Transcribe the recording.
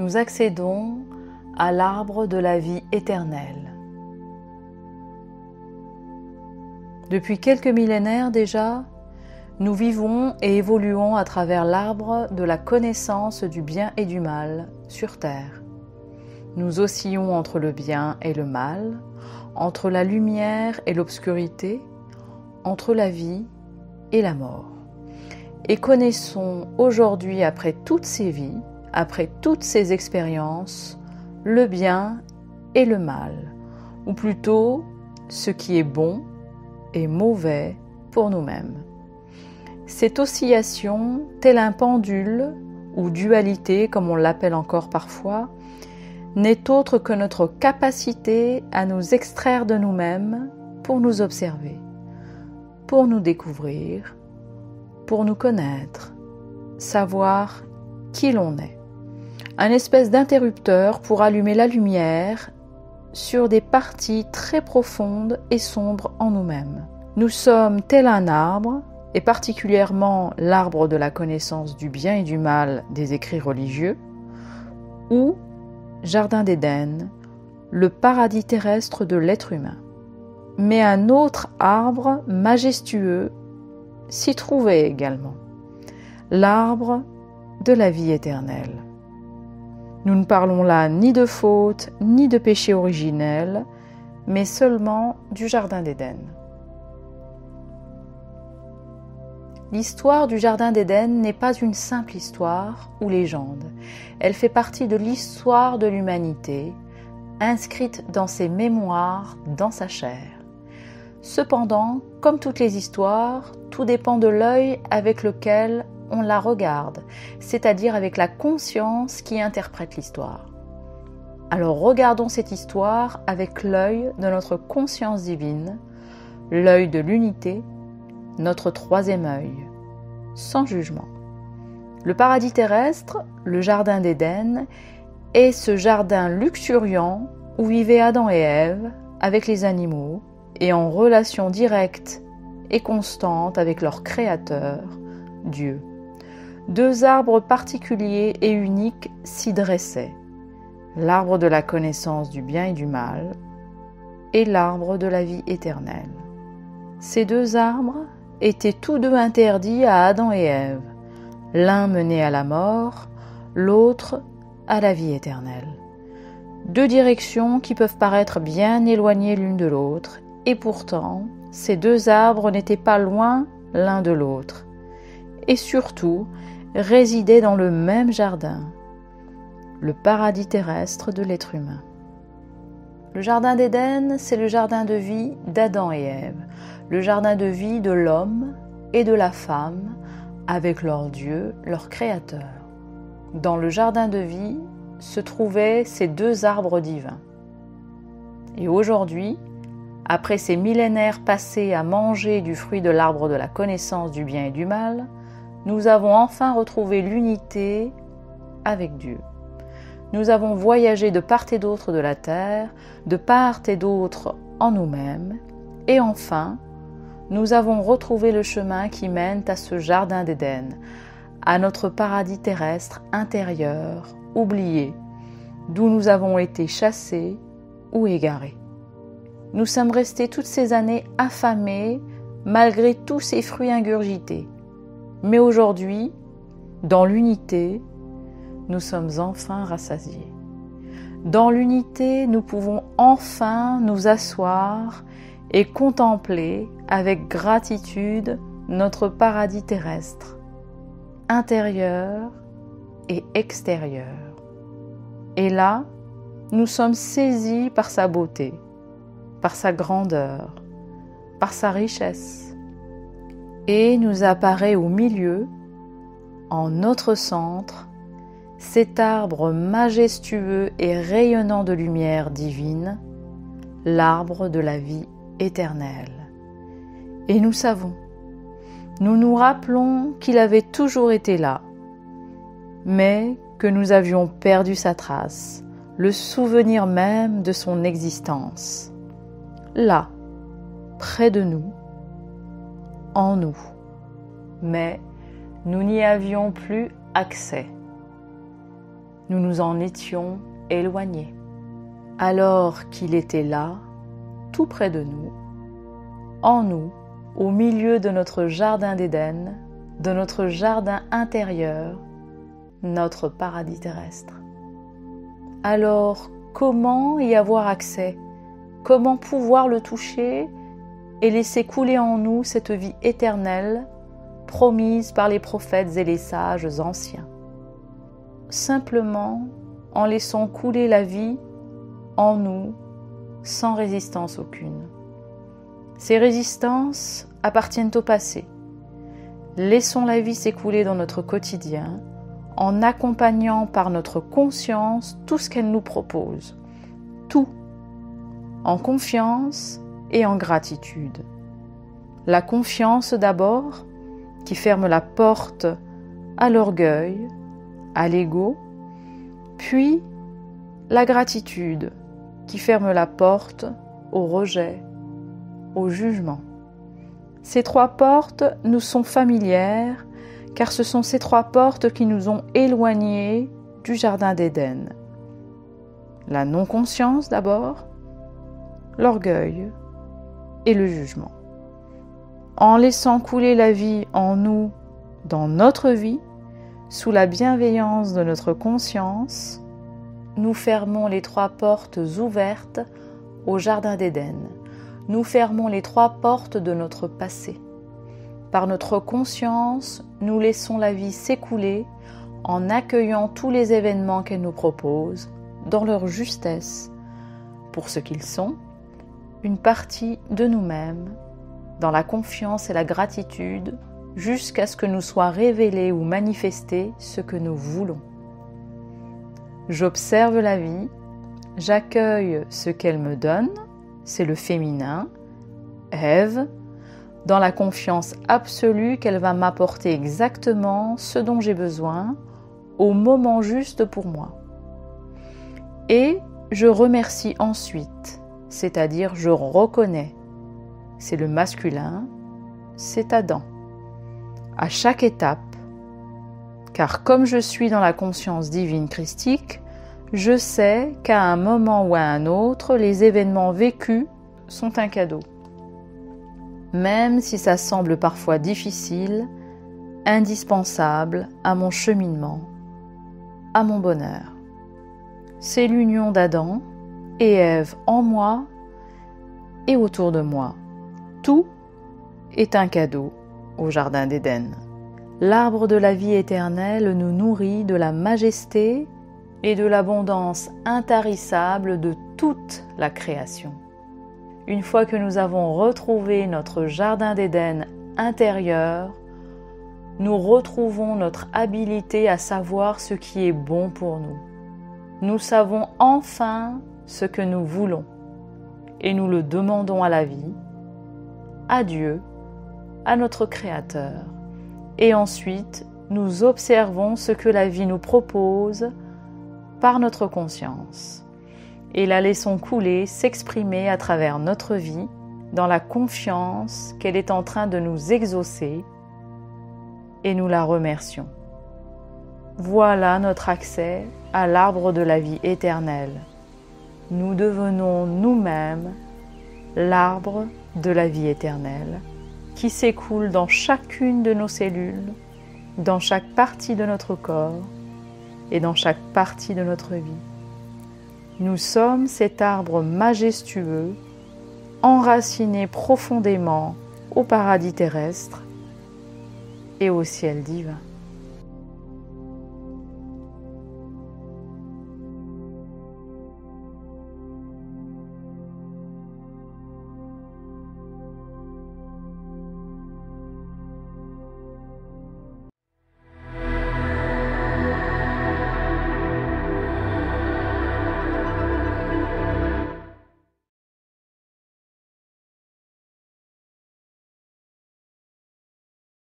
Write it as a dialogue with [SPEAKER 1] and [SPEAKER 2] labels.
[SPEAKER 1] nous accédons à l'arbre de la vie éternelle. Depuis quelques millénaires déjà, nous vivons et évoluons à travers l'arbre de la connaissance du bien et du mal sur Terre. Nous oscillons entre le bien et le mal, entre la lumière et l'obscurité, entre la vie et la mort. Et connaissons aujourd'hui, après toutes ces vies, après toutes ces expériences, le bien et le mal, ou plutôt ce qui est bon et mauvais pour nous-mêmes. Cette oscillation, telle un pendule, ou dualité comme on l'appelle encore parfois, n'est autre que notre capacité à nous extraire de nous-mêmes pour nous observer, pour nous découvrir, pour nous connaître, savoir qui l'on est. Un espèce d'interrupteur pour allumer la lumière sur des parties très profondes et sombres en nous-mêmes. Nous sommes tel un arbre, et particulièrement l'arbre de la connaissance du bien et du mal des écrits religieux, ou Jardin d'Éden, le paradis terrestre de l'être humain. Mais un autre arbre majestueux s'y trouvait également, l'arbre de la vie éternelle. Nous ne parlons là ni de faute, ni de péché originel, mais seulement du Jardin d'Éden. L'histoire du Jardin d'Éden n'est pas une simple histoire ou légende. Elle fait partie de l'histoire de l'humanité, inscrite dans ses mémoires, dans sa chair. Cependant, comme toutes les histoires, tout dépend de l'œil avec lequel on la regarde, c'est-à-dire avec la conscience qui interprète l'histoire. Alors regardons cette histoire avec l'œil de notre conscience divine, l'œil de l'unité, notre troisième œil, sans jugement. Le paradis terrestre, le Jardin d'Éden, est ce jardin luxuriant où vivaient Adam et Ève avec les animaux et en relation directe et constante avec leur Créateur, Dieu. Deux arbres particuliers et uniques s'y dressaient, l'arbre de la connaissance du bien et du mal et l'arbre de la vie éternelle. Ces deux arbres étaient tous deux interdits à Adam et Ève, l'un menait à la mort, l'autre à la vie éternelle. Deux directions qui peuvent paraître bien éloignées l'une de l'autre, et pourtant, ces deux arbres n'étaient pas loin l'un de l'autre, et surtout résidaient dans le même jardin, le paradis terrestre de l'être humain. Le Jardin d'Éden, c'est le jardin de vie d'Adam et Ève, le jardin de vie de l'homme et de la femme avec leur Dieu, leur Créateur. Dans le jardin de vie se trouvaient ces deux arbres divins. Et aujourd'hui, après ces millénaires passés à manger du fruit de l'arbre de la connaissance du bien et du mal, nous avons enfin retrouvé l'unité avec Dieu. Nous avons voyagé de part et d'autre de la terre, de part et d'autre en nous-mêmes, et enfin, nous avons retrouvé le chemin qui mène à ce Jardin d'Éden, à notre paradis terrestre intérieur, oublié, d'où nous avons été chassés ou égarés. Nous sommes restés toutes ces années affamés, malgré tous ces fruits ingurgités. Mais aujourd'hui, dans l'unité, nous sommes enfin rassasiés. Dans l'unité, nous pouvons enfin nous asseoir et contempler avec gratitude notre paradis terrestre, intérieur et extérieur. Et là, nous sommes saisis par sa beauté, par sa grandeur, par sa richesse. Et nous apparaît au milieu, en notre centre, cet arbre majestueux et rayonnant de lumière divine, l'arbre de la vie éternelle. Et nous savons, nous nous rappelons qu'il avait toujours été là, mais que nous avions perdu sa trace, le souvenir même de son existence. Là, près de nous, en nous, mais nous n'y avions plus accès. nous nous en étions éloignés. Alors qu'il était là, tout près de nous, en nous, au milieu de notre jardin d'Éden, de notre jardin intérieur, notre paradis terrestre. Alors, comment y avoir accès? Comment pouvoir le toucher et laisser couler en nous cette vie éternelle promise par les prophètes et les sages anciens? Simplement en laissant couler la vie en nous sans résistance aucune. Ces résistances appartiennent au passé. Laissons la vie s'écouler dans notre quotidien en accompagnant par notre conscience tout ce qu'elle nous propose. Tout, en confiance et en gratitude. La confiance d'abord, qui ferme la porte à l'orgueil, à l'ego, puis la gratitude, qui ferme la porte au rejet, au jugement. Ces trois portes nous sont familières, car ce sont ces trois portes qui nous ont éloignés du jardin d'Éden. La non-conscience d'abord, l'orgueil et le jugement. En laissant couler la vie en nous, dans notre vie, sous la bienveillance de notre conscience, nous fermons les trois portes ouvertes au jardin d'Éden. Nous fermons les trois portes de notre passé. Par notre conscience, nous laissons la vie s'écouler en accueillant tous les événements qu'elle nous propose dans leur justesse, pour ce qu'ils sont, une partie de nous-mêmes, dans la confiance et la gratitude, jusqu'à ce que nous soit révélé ou manifesté ce que nous voulons. J'observe la vie, j'accueille ce qu'elle me donne, c'est le féminin, Ève, dans la confiance absolue qu'elle va m'apporter exactement ce dont j'ai besoin, au moment juste pour moi. Et je remercie ensuite, c'est-à-dire je reconnais, c'est le masculin, c'est Adam. À chaque étape, car comme je suis dans la conscience divine christique, je sais qu'à un moment ou à un autre, les événements vécus sont un cadeau. Même si ça semble parfois difficile, indispensable à mon cheminement, à mon bonheur. C'est l'union d'Adam et Ève en moi et autour de moi. Tout est un cadeau au jardin d'Éden. L'arbre de la vie éternelle nous nourrit de la majesté et de l'abondance intarissable de toute la création. Une fois que nous avons retrouvé notre jardin d'Éden intérieur, nous retrouvons notre habilité à savoir ce qui est bon pour nous. Nous savons enfin ce que nous voulons et nous le demandons à la vie, à Dieu, à notre Créateur. Et ensuite, nous observons ce que la vie nous propose par notre conscience et la laissons couler, s'exprimer à travers notre vie dans la confiance qu'elle est en train de nous exaucer et nous la remercions. Voilà notre accès à l'arbre de la vie éternelle. Nous devenons nous-mêmes l'arbre de la vie éternelle qui s'écoule dans chacune de nos cellules, dans chaque partie de notre corps et dans chaque partie de notre vie. Nous sommes cet arbre majestueux, enraciné profondément au paradis terrestre et au ciel divin.